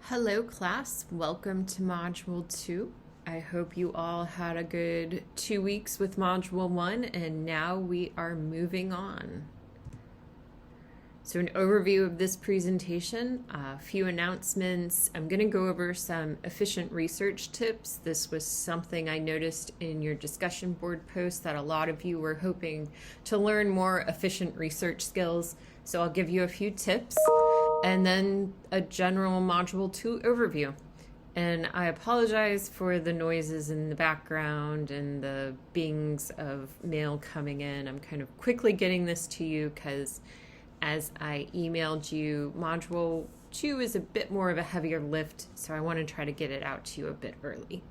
Hello class, welcome to Module 2. I hope you all had a good 2 weeks with Module 1 and now we are moving on. So an overview of this presentation, a few announcements. I'm going to go over some efficient research tips. This was something I noticed in your discussion board post that a lot of you were hoping to learn more efficient research skills. So I'll give you a few tips and then a general Module 2 overview. And I apologize for the noises in the background and the bings of mail coming in. I'm kind of quickly getting this to you because as I emailed you, Module 2 is a bit more of a heavier lift, so I want to try to get it out to you a bit early.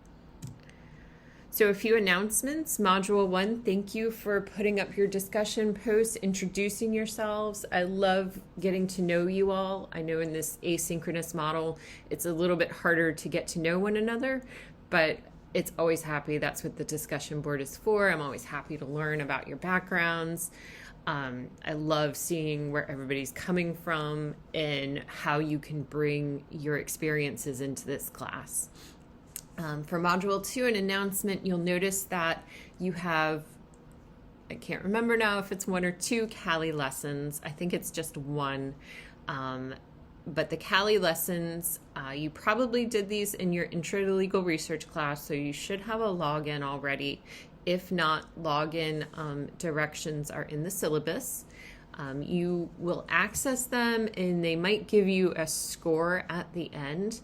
So a few announcements. Module 1, thank you for putting up your discussion posts, introducing yourselves. I love getting to know you all. I know in this asynchronous model, it's a little bit harder to get to know one another, but it's always happy. That's what the discussion board is for. I'm always happy to learn about your backgrounds. I love seeing where everybody's coming from and how you can bring your experiences into this class. For Module 2, an announcement, you'll notice that you have, I can't remember now if it's 1 or 2 Cali lessons. I think it's just 1. But the Cali lessons, you probably did these in your Intro to Legal Research class, so you should have a login already. If not, login directions are in the syllabus. You will access them and they might give you a score at the end.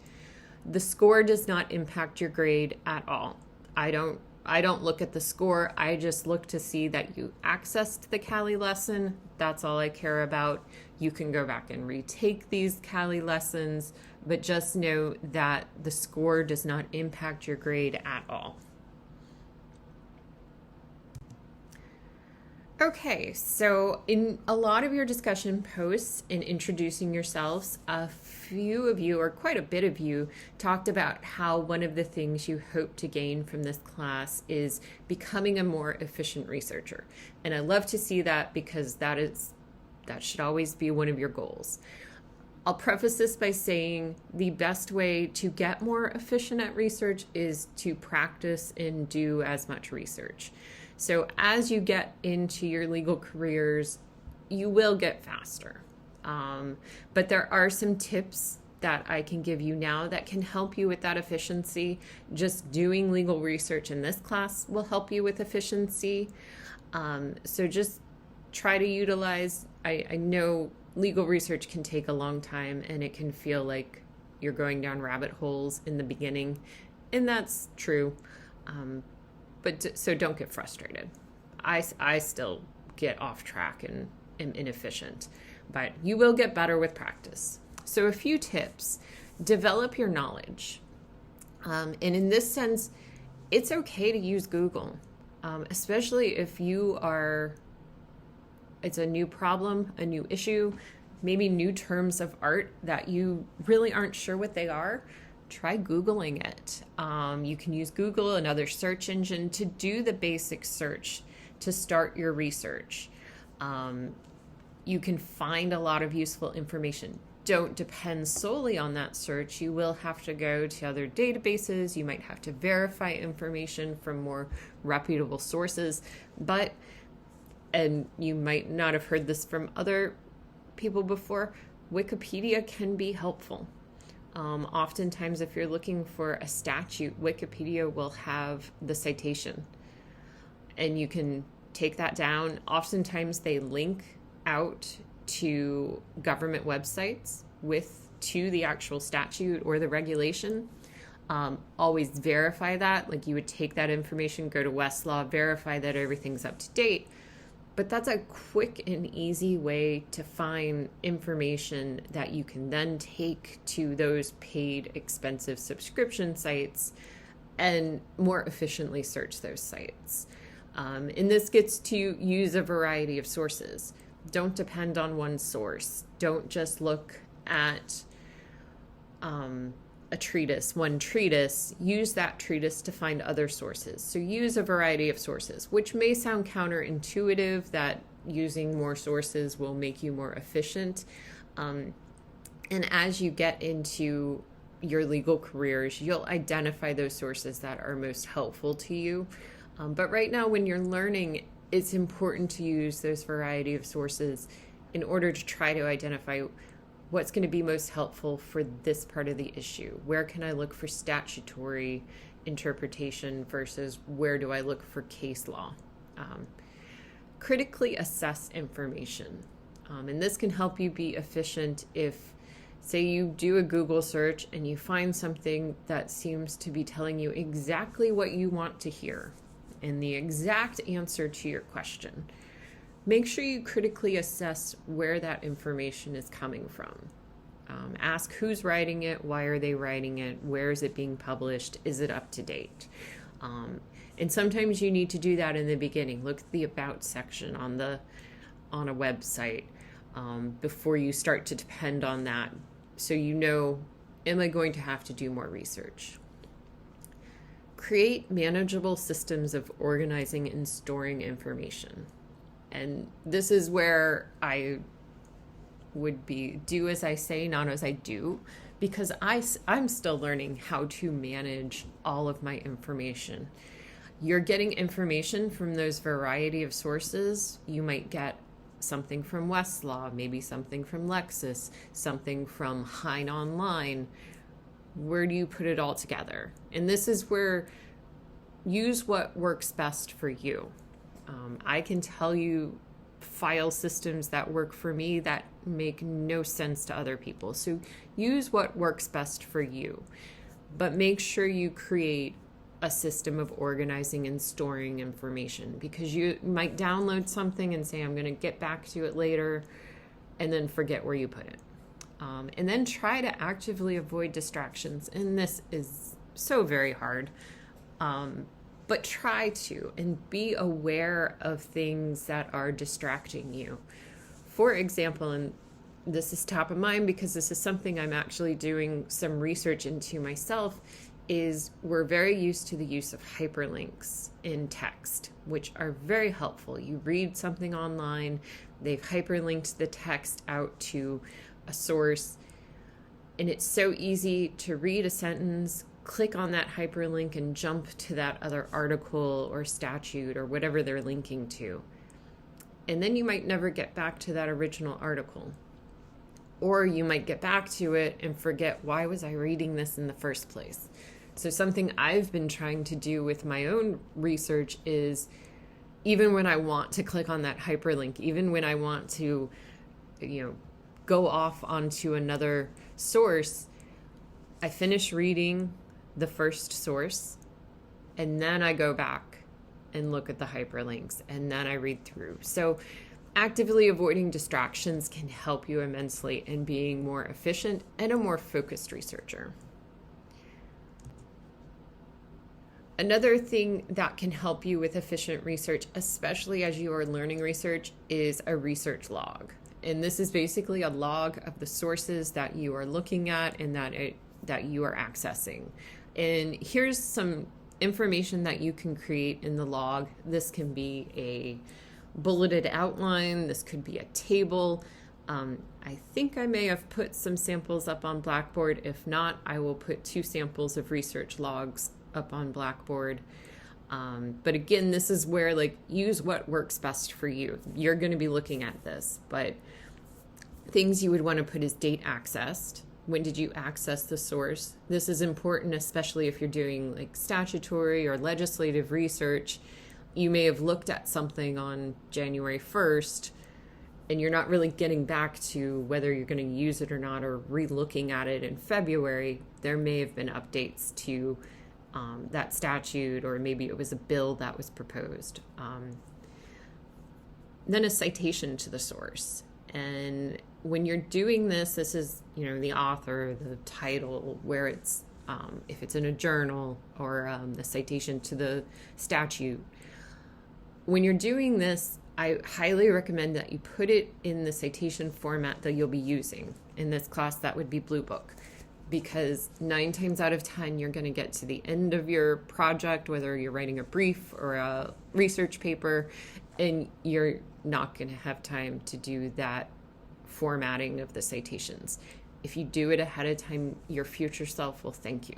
The score does not impact your grade at all. I don't look at the score. I just look to see that you accessed the Cali lesson. That's all I care about. You can go back and retake these Cali lessons, but just know that the score does not impact your grade at all. Okay, so in a lot of your discussion posts in introducing yourselves, a few of you, or quite a bit of you, talked about how one of the things you hope to gain from this class is becoming a more efficient researcher. And I love to see that because that should always be one of your goals. I'll preface this by saying the best way to get more efficient at research is to practice and do as much research. So as you get into your legal careers, you will get faster. But there are some tips that I can give you now that can help you with that efficiency. Just doing legal research in this class will help you with efficiency. So just try to utilize, I know legal research can take a long time and it can feel like you're going down rabbit holes in the beginning, and that's true. So don't get frustrated. I still get off track and am inefficient, but you will get better with practice. So a few tips: develop your knowledge. And in this sense, it's okay to use Google, especially if it's a new problem, a new issue, maybe new terms of art that you really aren't sure what they are. Try Googling it. You can use Google, another search engine, to do the basic search to start your research. You can find a lot of useful information. Don't depend solely on that search. You will have to go to other databases. You might have to verify information from more reputable sources. And you might not have heard this from other people before, Wikipedia can be helpful. Oftentimes, if you're looking for a statute, Wikipedia will have the citation and you can take that down. Oftentimes, they link out to government websites to the actual statute or the regulation. Always verify that. Like, you would take that information, go to Westlaw, verify that everything's up to date. But that's a quick and easy way to find information that you can then take to those paid, expensive subscription sites and more efficiently search those sites. And this gets to use a variety of sources. Don't depend on one source. Don't just look at one treatise. Use that treatise to find other sources. So use a variety of sources, which may sound counterintuitive that using more sources will make you more efficient. And as you get into your legal careers, you'll identify those sources that are most helpful to you. But right now, when you're learning, it's important to use those variety of sources in order to try to identify what's going to be most helpful for this part of the issue. Where can I look for statutory interpretation versus where do I look for case law? Critically assess information. And this can help you be efficient if, say, you do a Google search and you find something that seems to be telling you exactly what you want to hear and the exact answer to your question. Make sure you critically assess where that information is coming from. Ask who's writing it, why are they writing it, where is it being published, is it up to date? And sometimes you need to do that in the beginning. Look at the about section on a website before you start to depend on that, so you know, am I going to have to do more research? Create manageable systems of organizing and storing information. And this is where I would be do as I say, not as I do, because I'm still learning how to manage all of my information. You're getting information from those variety of sources. You might get something from Westlaw, maybe something from Lexis, something from Hein Online. Where do you put it all together? And this is where use what works best for you. I can tell you file systems that work for me that make no sense to other people. So use what works best for you, but make sure you create a system of organizing and storing information, because you might download something and say, I'm going to get back to it later, and then forget where you put it. And then try to actively avoid distractions. And this is so very hard. But try to, and be aware of things that are distracting you. For example, and this is top of mind because this is something I'm actually doing some research into myself, is we're very used to the use of hyperlinks in text, which are very helpful. You read something online, they've hyperlinked the text out to a source, and it's so easy to read a sentence, click on that hyperlink, and jump to that other article or statute or whatever they're linking to. And then you might never get back to that original article. Or you might get back to it and forget, why was I reading this in the first place? So something I've been trying to do with my own research is, even when I want to click on that hyperlink, even when I want to, go off onto another source, I finish reading the first source, and then I go back and look at the hyperlinks, and then I read through. So actively avoiding distractions can help you immensely in being more efficient and a more focused researcher. Another thing that can help you with efficient research, especially as you are learning research, is a research log. And this is basically a log of the sources that you are looking at and that you are accessing. And here's some information that you can create in the log. This can be a bulleted outline. This could be a table. I think I may have put some samples up on Blackboard. If not, I will put 2 samples of research logs up on Blackboard. But again, this is where, use what works best for you. You're going to be looking at this, but things you would want to put is date accessed. When did you access the source? This is important, especially if you're doing statutory or legislative research. You may have looked at something on January 1st, and you're not really getting back to whether you're going to use it or not, or re-looking at it in February. There may have been updates to that statute, or maybe it was a bill that was proposed. Then a citation to the source. And when you're doing this, this is, the author, the title, where it's, if it's in a journal, or the citation to the statute. When you're doing this, I highly recommend that you put it in the citation format that you'll be using. In this class, that would be Blue Book, because 9 times out of 10, you're going to get to the end of your project, whether you're writing a brief or a research paper, and you're not going to have time to do that formatting of the citations. If you do it ahead of time, your future self will thank you.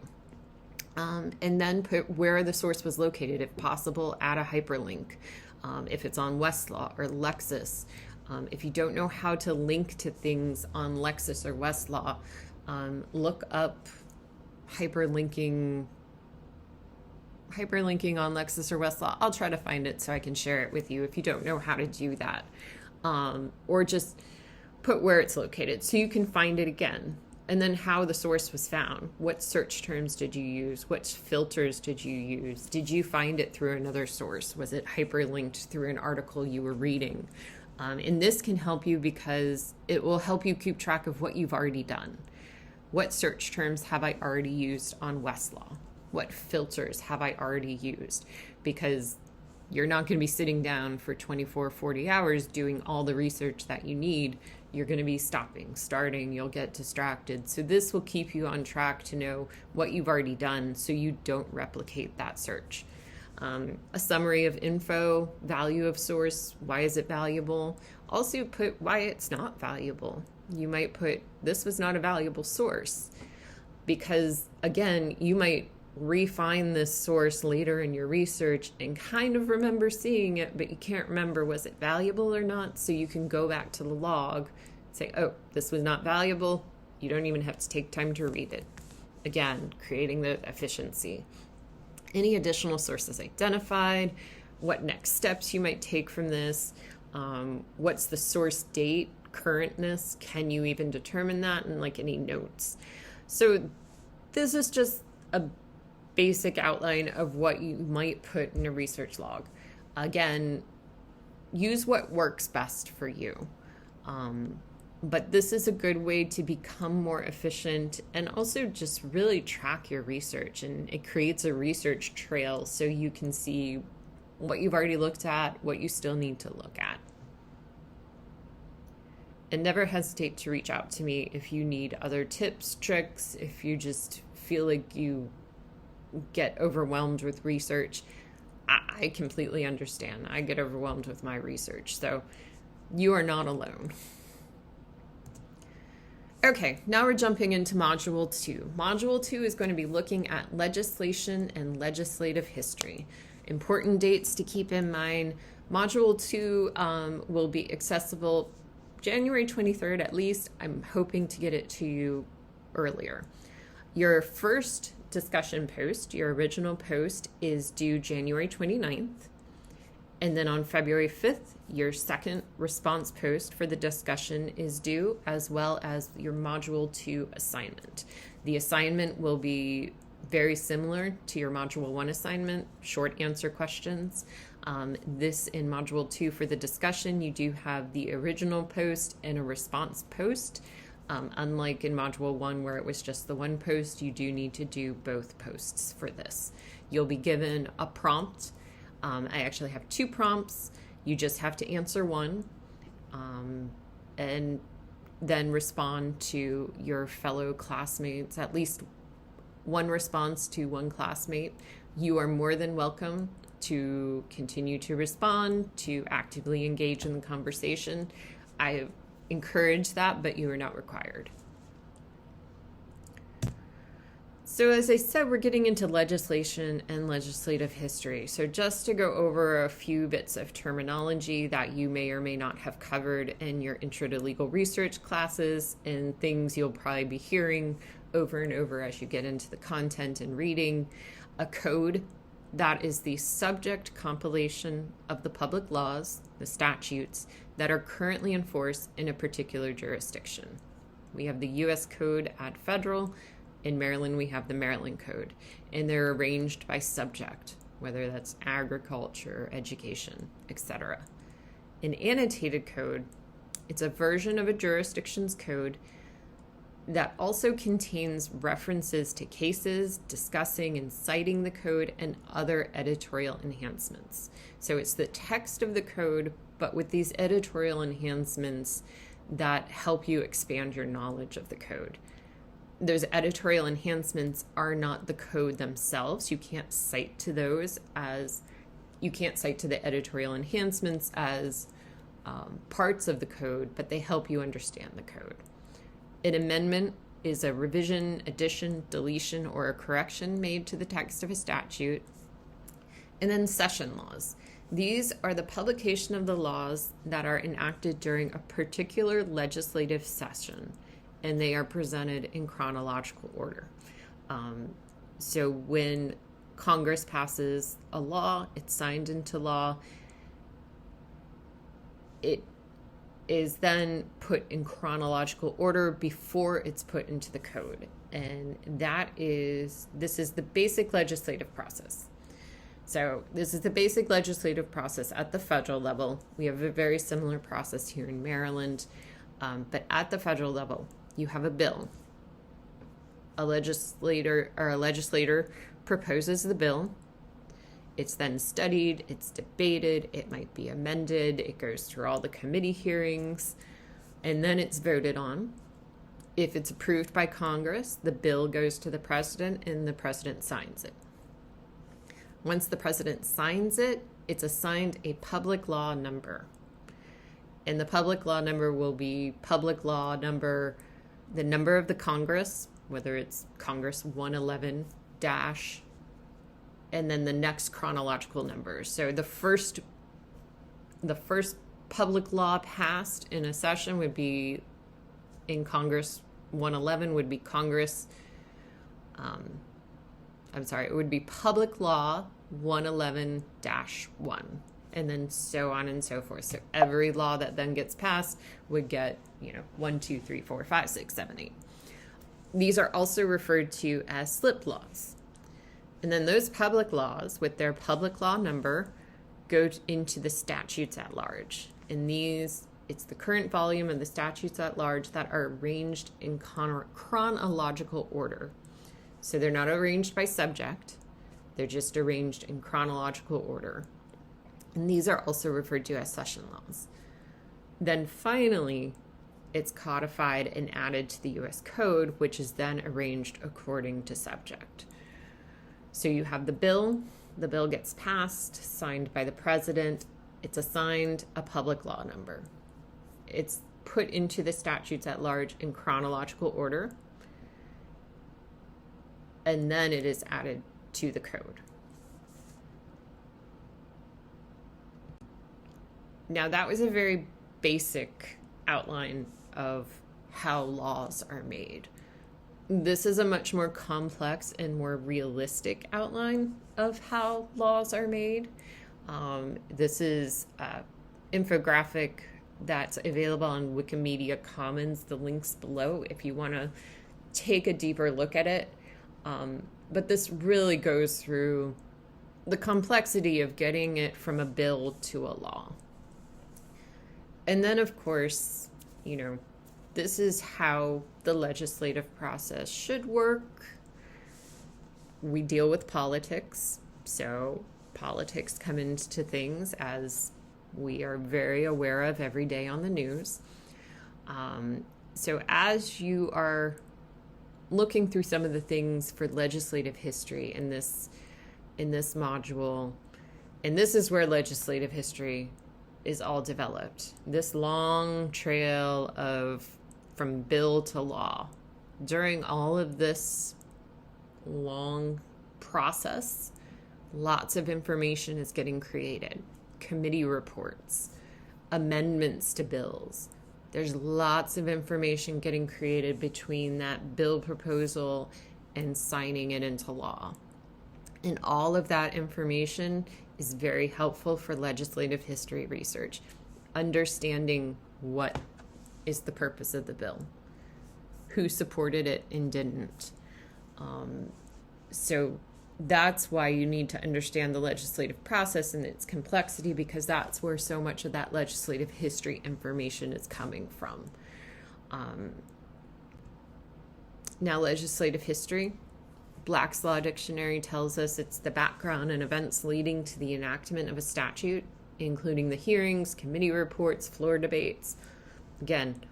And then put where the source was located. If possible, add a hyperlink. If it's on Westlaw or Lexis. If you don't know how to link to things on Lexis or Westlaw, look up hyperlinking on Lexis or Westlaw. I'll try to find it so I can share it with you if you don't know how to do that. Or just put where it's located so you can find it again. And then how the source was found. What search terms did you use? What filters did you use? Did you find it through another source? Was it hyperlinked through an article you were reading? And this can help you because it will help you keep track of what you've already done. What search terms have I already used on Westlaw? What filters have I already used? Because you're not going to be sitting down for 24, 40 hours doing all the research that you need. You're going to be starting, you'll get distracted. So this will keep you on track to know what you've already done so you don't replicate that search. A summary of info, value of source, why is it valuable? Also put why it's not valuable. You might put, this was not a valuable source. Because again, you might refine this source later in your research and kind of remember seeing it, but you can't remember was it valuable or not. So you can go back to the log, say, oh, this was not valuable. You don't even have to take time to read it. Again, creating the efficiency. Any additional sources identified, what next steps you might take from this, what's the source date, currentness, can you even determine that, and like any notes. So this is just a basic outline of what you might put in a research log. Again, use what works best for you. But this is a good way to become more efficient and also just really track your research. And it creates a research trail so you can see what you've already looked at, what you still need to look at. And never hesitate to reach out to me if you need other tips, tricks, if you just feel like you get overwhelmed with research. I completely understand. I get overwhelmed with my research, so you are not alone. Okay, now we're jumping into Module 2. Module 2 is going to be looking at legislation and legislative history. Important dates to keep in mind. Module 2 will be accessible January 23rd at least. I'm hoping to get it to you earlier. Your first discussion post, your original post, is due January 29th. And then on February 5th, your second response post for the discussion is due, as well as your Module 2 assignment. The assignment will be very similar to your Module 1 assignment, short answer questions. This in Module 2 for the discussion, you do have the original post and a response post. Unlike in Module 1 where it was just the one post, you do need to do both posts for this. You'll be given a prompt. I actually have 2 prompts. You just have to answer one and then respond to your fellow classmates, at least one response to one classmate. You are more than welcome to continue to respond, to actively engage in the conversation. I encourage that, but you are not required. So as I said, we're getting into legislation and legislative history. So just to go over a few bits of terminology that you may or may not have covered in your Intro to Legal Research classes and things you'll probably be hearing over and over as you get into the content and reading. A code, that is the subject compilation of the public laws, the statutes, that are currently in force in a particular jurisdiction. We have the U.S. Code at federal. In Maryland, we have the Maryland Code, and they're arranged by subject, whether that's agriculture, education, etc. An annotated code, it's a version of a jurisdiction's code that also contains references to cases, discussing and citing the code, and other editorial enhancements. So it's the text of the code, but with these editorial enhancements that help you expand your knowledge of the code. Those editorial enhancements are not the code themselves. You can't cite to those as, you can't cite to the editorial enhancements as parts of the code, but they help you understand the code. An amendment is a revision, addition, deletion, or a correction made to the text of a statute. And then session laws. These are the publication of the laws that are enacted during a particular legislative session, and they are presented in chronological order. So when Congress passes a law, it's signed into law, it is then put in chronological order before it's put into the code. And this is the basic legislative process. So this is the basic legislative process at the federal level. We have a very similar process here in Maryland. But at the federal level, you have a bill. A legislator proposes the bill. It's then studied, it's debated, it might be amended, it goes through all the committee hearings, and then it's voted on. If it's approved by Congress, the bill goes to the president and the president signs it. Once the president signs it, it's assigned a public law number. And the public law number will be public law number, the number of the Congress, whether it's Congress 111 dash, and then the next chronological number. So the first public law passed in a session would be in Congress 111 would be Congress, it would be public law 111-1, and then so on and so forth. So every law that then gets passed would get, 1, 2, 3, 4, 5, 6, 7, 8. These are also referred to as slip laws. And then those public laws with their public law number go into the statutes at large. And it's the current volume of the statutes at large that are arranged in chronological order. So they're not arranged by subject. They're just arranged in chronological order. And these are also referred to as session laws. Then finally, it's codified and added to the U.S. Code, which is then arranged according to subject. So you have the bill gets passed, signed by the president, it's assigned a public law number. It's put into the statutes at large in chronological order, and then it is added to the code. Now that was a very basic outline of how laws are made. This is a much more complex and more realistic outline of how laws are made. This is an infographic that's available on Wikimedia Commons. The link's below if you want to take a deeper look at it. But this really goes through the complexity of getting it from a bill to a law. And then, of course, this is how the legislative process should work. We deal with politics, so politics come into things, as we are very aware of every day on the news. So as you are looking through some of the things for legislative history in this module, and this is where legislative history is all developed. This long trail from bill to law. During all of this long process, lots of information is getting created. Committee reports, amendments to bills. There's lots of information getting created between that bill proposal and signing it into law. And all of that information is very helpful for legislative history research, understanding what is the purpose of the bill, who supported it and didn't. So that's why you need to understand the legislative process and its complexity, because that's where so much of that legislative history information is coming from. Now, legislative history, Black's Law Dictionary tells us it's the background and events leading to the enactment of a statute, including the hearings, committee reports, floor debates. Again,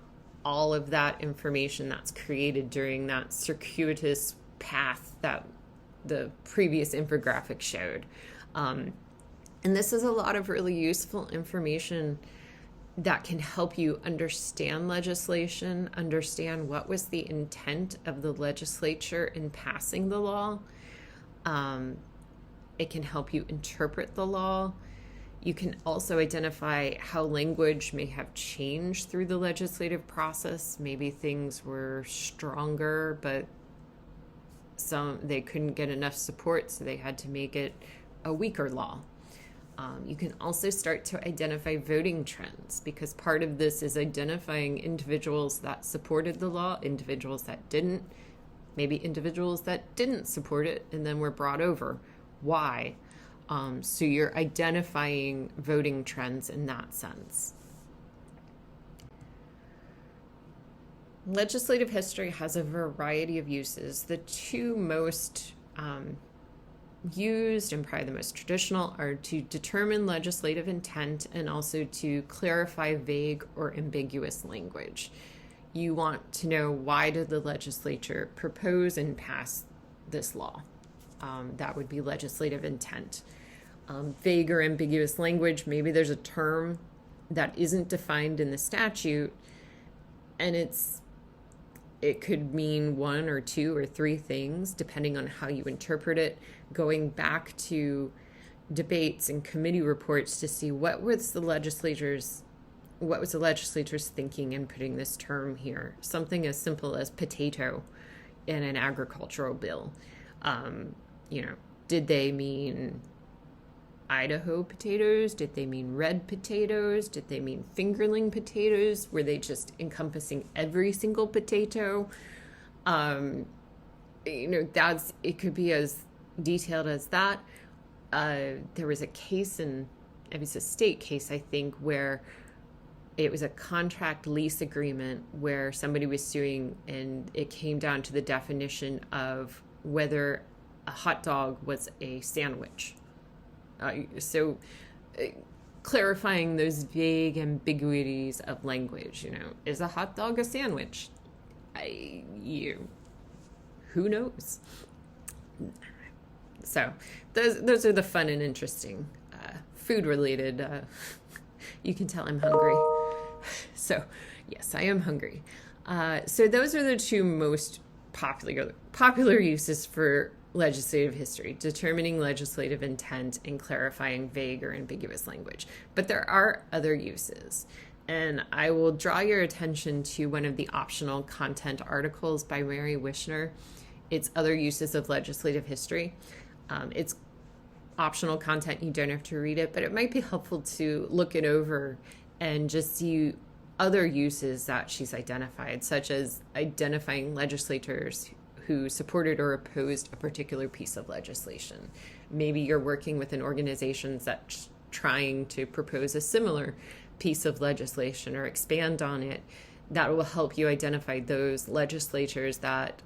all of that information that's created during that circuitous path that the previous infographic showed. And this is a lot of really useful information that can help you understand legislation, understand what was the intent of the legislature in passing the law. It can help you interpret the law. You can also identify how language may have changed through the legislative process. Maybe things were stronger, but they couldn't get enough support, so they had to make it a weaker law. You can also start to identify voting trends, because part of this is identifying individuals that supported the law, individuals that didn't, maybe individuals that didn't support it and then were brought over. Why? So you're identifying voting trends in that sense. Legislative history has a variety of uses. The two most used and probably the most traditional are to determine legislative intent and also to clarify vague or ambiguous language. You want to know, why did the legislature propose and pass this law? That would be legislative intent. Vague or ambiguous language, maybe there's a term that isn't defined in the statute, and it could mean one or two or three things depending on how you interpret it. Going back to debates and committee reports to see what was the legislature's thinking in putting this term here. Something as simple as potato in an agricultural bill. Did they mean Idaho potatoes? Did they mean red potatoes? Did they mean fingerling potatoes? Were they just encompassing every single potato? It could be as detailed as that. There was a case it was a state case, I think, where it was a contract lease agreement where somebody was suing, and it came down to the definition of whether a hot dog was a sandwich. Clarifying those vague ambiguities of language, is a hot dog a sandwich? Who knows? So those are the fun and interesting food related. You can tell I'm hungry. So yes, I am hungry. So those are the two most popular uses for legislative history: determining legislative intent and clarifying vague or ambiguous language. But there are other uses, and I will draw your attention to one of the optional content articles by Mary Wishner. It's Other Uses of Legislative History. It's optional content. You don't have to read it, but it might be helpful to look it over and just see other uses that she's identified, such as identifying legislators who supported or opposed a particular piece of legislation. Maybe you're working with an organization that's trying to propose a similar piece of legislation or expand on it. That will help you identify those legislators that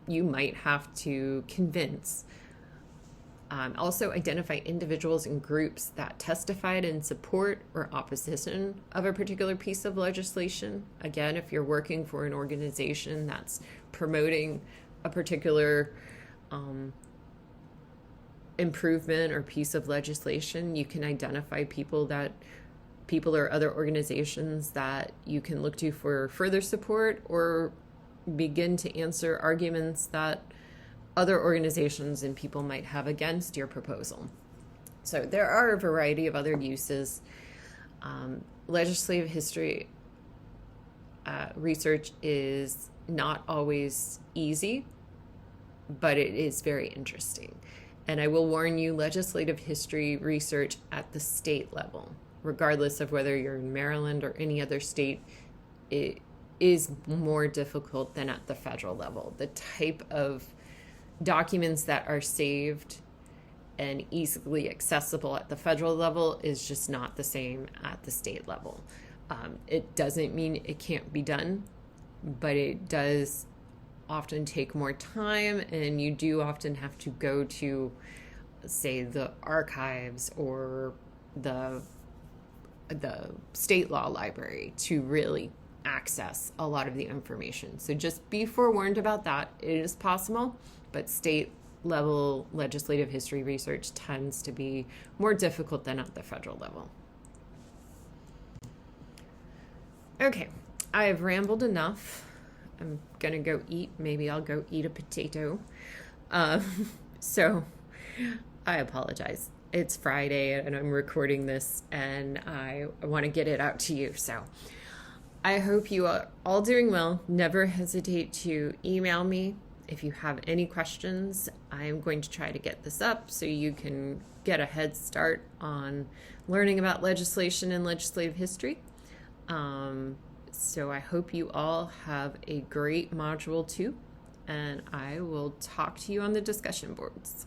you might have to convince. Also identify individuals and groups that testified in support or opposition of a particular piece of legislation. Again, if you're working for an organization that's promoting a particular improvement or piece of legislation, you can identify people or other organizations that you can look to for further support, or begin to answer arguments that other organizations and people might have against your proposal. So there are a variety of other uses. Legislative history research is not always easy, but it is very interesting. And I will warn you, legislative history research at the state level, regardless of whether you're in Maryland or any other state, it is more difficult than at the federal level. The type of documents that are saved and easily accessible at the federal level is just not the same at the state level. It doesn't mean it can't be done, but it does often take more time, and you do often have to go to, say, the archives or the state law library to really access a lot of the information. So just be forewarned about that. It is possible, but state level legislative history research tends to be more difficult than at the federal level. Okay, I have rambled enough. I'm gonna go eat. Maybe I'll go eat a potato. So I apologize. It's Friday and I'm recording this and I want to get it out to you. So I hope you are all doing well. Never hesitate to email me if you have any questions. I am going to try to get this up so you can get a head start on learning about legislation and legislative history. So I hope you all have a great Module 2, and I will talk to you on the discussion boards.